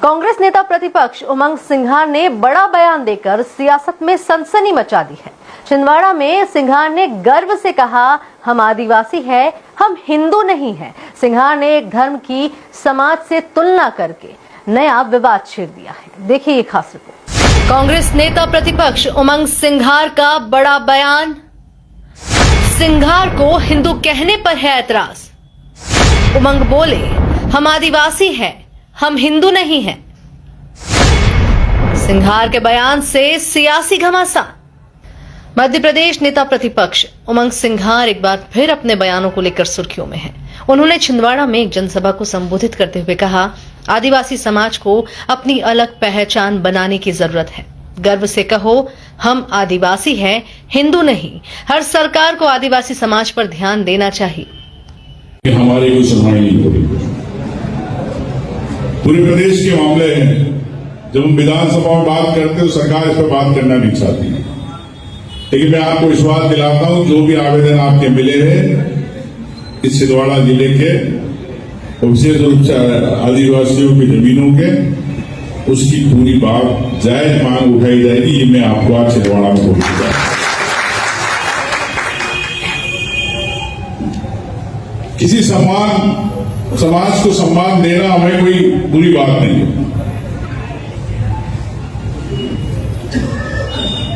कांग्रेस नेता प्रतिपक्ष उमंग सिंघार ने बड़ा बयान देकर सियासत में सनसनी मचा दी है। छिंदवाड़ा में सिंघार ने गर्व से कहा, हम आदिवासी हैं, हम हिंदू नहीं हैं। सिंघार ने एक धर्म की समाज से तुलना करके नया विवाद छेड़ दिया है। देखिए ये खास रिपोर्ट। कांग्रेस नेता प्रतिपक्ष उमंग सिंघार का बड़ा बयान। सिंघार को हिंदू कहने पर है ऐतराज। उमंग बोले, हम आदिवासी हैं, हम हिंदू नहीं हैं। सिंघार के बयान से सियासी घमासान। मध्य प्रदेश नेता प्रतिपक्ष उमंग सिंघार एक बार फिर अपने बयानों को लेकर सुर्खियों में हैं। उन्होंने छिंदवाड़ा में एक जनसभा को संबोधित करते हुए कहा, आदिवासी समाज को अपनी अलग पहचान बनाने की जरूरत है। गर्व से कहो, हम आदिवासी हैं, हिंदू नहीं। हर सरकार को आदिवासी समाज पर ध्यान देना चाहिए। हमारी कोई सुनवाई नहीं हो रही। पूरे प्रदेश के मामले हैं, जब हम विधानसभा में बात करते हैं तो सरकार इस पर बात करना नहीं चाहती। लेकिन मैं आपको विश्वास दिलाता हूं, जो भी आवेदन आपके मिले हैं इस छिंदवाड़ा जिले के विशेष रूप से आदिवासियों की जमीनों के, उसकी पूरी बात जायज मांग उठाई जाएगी। ये मैं आपको आज छिंदवाड़ा में बोलूंगा। किसी समाज को सम्मान देना हमें कोई बुरी बात नहीं है।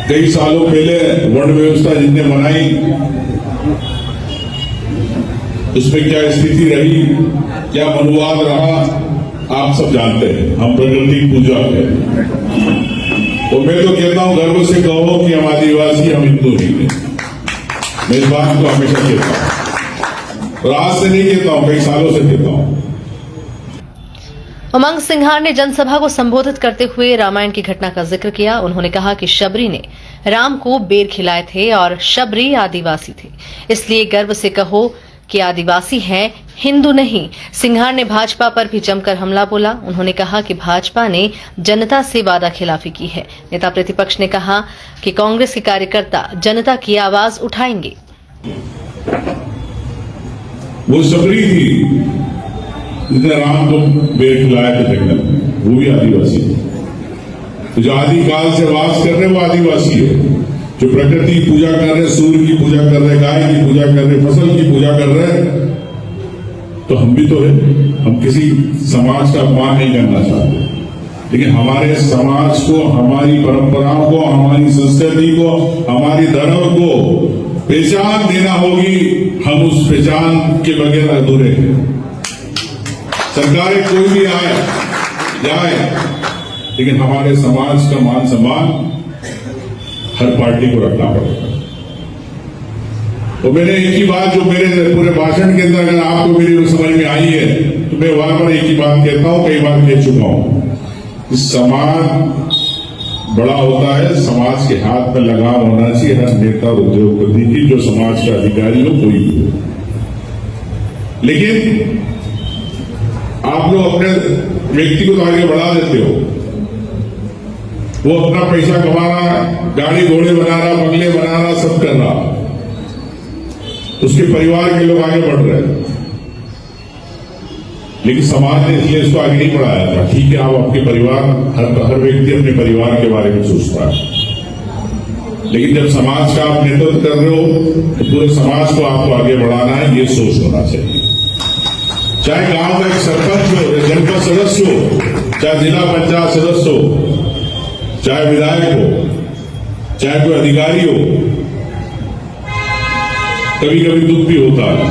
कई सालों पहले वर्ण व्यवस्था जिसने बनाई, उसमें क्या स्थिति रही, क्या मनोवाद रहा, आप सब जानते हैं। हम प्रकृति पूजा है और मैं तो कहता हूं, गर्व से कहो कि हम आदिवासी, हम हिंदू नहीं हैं। मैं इस बात को हमेशा कहता हूं और आज से नहीं कहता हूं, कई सालों से कहता हूं। उमंग सिंघार ने जनसभा को संबोधित करते हुए रामायण की घटना का जिक्र किया। उन्होंने कहा कि शबरी ने राम को बेर खिलाए थे और शबरी आदिवासी थे, इसलिए गर्व से कहो कि आदिवासी हैं, हिंदू नहीं। सिंघार ने भाजपा पर भी जमकर हमला बोला। उन्होंने कहा कि भाजपा ने जनता से वादा खिलाफी की है। नेता प्रतिपक्ष ने कहा कि कांग्रेस के कार्यकर्ता जनता की आवाज उठाएंगे। वो शबरी थी जिसने राम को बेर खिलाया था जंगल में, वो भी आदिवासी है। तो जो आदिकाल से वास कर रहे वो आदिवासी है। जो प्रकृति की पूजा कर रहे, सूर्य की पूजा कर रहे, गाय की पूजा कर रहे, फसल की पूजा कर रहे, तो हम भी तो है। हम किसी समाज का अपमान नहीं करना चाहते, लेकिन हमारे समाज को, हमारी परंपराओं को, हमारी संस्कृति को, हमारी धर्म को पहचान देना होगी। हम उस पहचान के बगैर अधूरे हैं। सरकारें कोई भी आए जाए, लेकिन हमारे समाज का मान सम्मान हर पार्टी को रखना पड़ेगा। तो मैंने एक ही बात, जो मेरे पूरे भाषण के अंदर अगर आपको मेरी समझ में आई है, तो मैं वहां पर एक ही बात कहता हूं, कई बार कह चुका हूं। समाज बड़ा होता है, समाज के हाथ में लगाम होना चाहिए हर नेता और उद्योगपति की, जो समाज का अधिकारी हो, कोई भी हो। लेकिन आप लोग अपने व्यक्ति को तो आगे बढ़ा देते हो। वो अपना पैसा कमा रहा, गाड़ी घोड़े बना रहा, बंगले बना रहा, सब कर रहा, उसके परिवार के लोग आगे बढ़ रहे हैं। लेकिन समाज ने इसलिए इसको आगे नहीं बढ़ाया था। ठीक है, आप आपके परिवार, हर व्यक्ति अपने परिवार के बारे में सोचता है, लेकिन जब समाज का आप नेतृत्व कर रहे हो तो पूरे समाज को आपको आगे बढ़ाना है, ये सोच होना चाहिए। चाहे गांव का एक सरपंच हो, जनपद सदस्य हो, चाहे जिला पंचायत सदस्य हो, चाहे विधायक हो, चाहे कोई अधिकारी हो, कभी कभी दुख भी होता है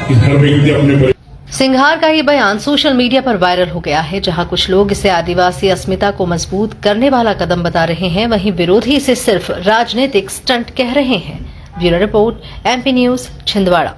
कि हर व्यक्ति अपने। सिंघार का ये बयान सोशल मीडिया पर वायरल हो गया है। जहां कुछ लोग इसे आदिवासी अस्मिता को मजबूत करने वाला कदम बता रहे हैं, वहीं विरोधी इसे सिर्फ राजनीतिक स्टंट कह रहे हैं। Bureau report, MP news, Chhindwara.